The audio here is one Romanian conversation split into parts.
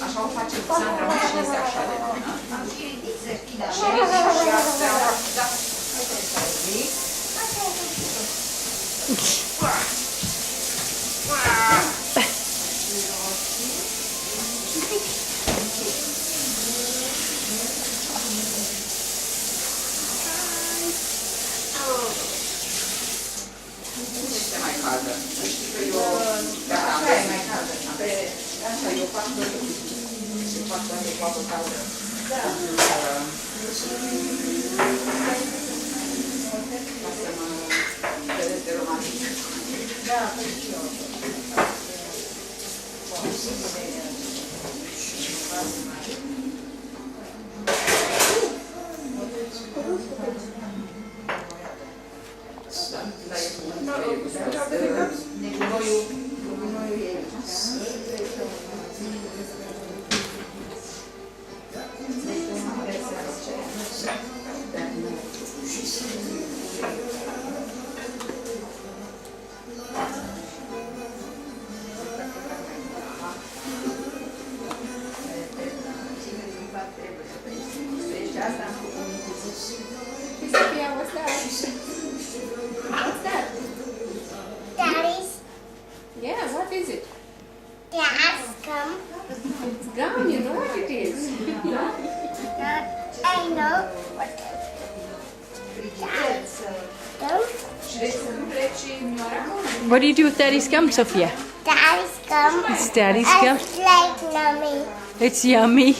Așa o face Sandra, mă, și este așa de bună. Da. Este mai caldă. Știi că eu... Da, e mai caldă. Asta eu fac doar de coapă caldă. Da. Ca să mă vedeți de romantic. Da, păi și eu. Da, e gustos. Gunoiul e aici. What's that? Daddy's Yeah, what is it? dad's gum. It's gum, you know what it is. I know what dad's gum. What do you do with Daddy's gum, Sophia? Daddy's gum. It's Daddy's gum. It's like nummy. It's yummy.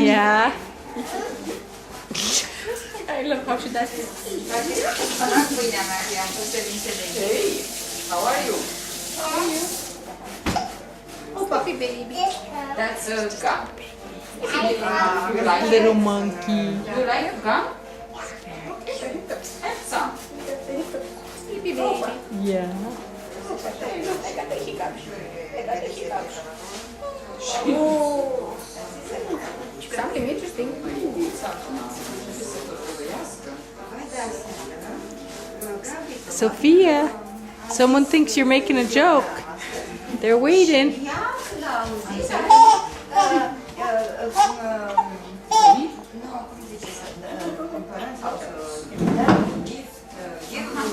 Yeah. I love how she does it. Hey, how are you? Oh, puppy baby. This gum. That's a gum. I You like Little it? monkey. You like gum? Have some. Baby baby. Yeah. I got the hiccups. I got the hiccups. Something interesting. Sophia, someone thinks you're making a joke. They're waiting.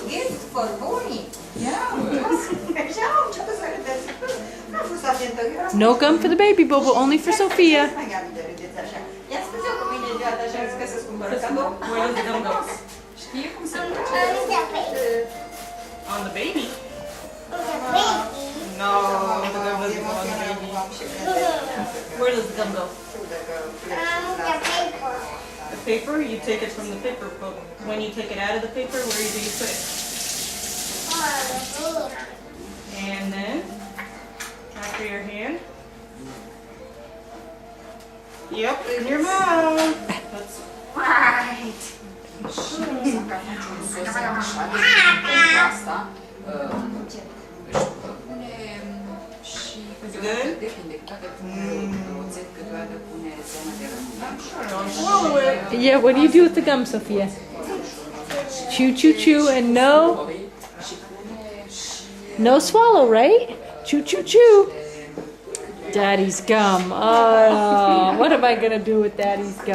Gift for Bonnie. No gum for the baby bubble, only for Sophia. Știi cum se on face? the baby. On the baby? The No, the gum doesn't go on the baby. Where does the gum go? the paper. The paper? You take it from the paper, but when you take it out of the paper, where do you put it? On the food. And then, after your hand. Yep, in your mouth. That's Right. Și așa de asta își pune și câteodată depinde, câteodată pune oțet, câteodată pune zona de rămâne. don't swallow it. Yeah, what do you do with the gum, Sophia? Chew, chew, chew, and no, Și pune și no swallow, right? Chew, chew, chew. Daddy's gum. Oh, what am I gonna do with Daddy's gum?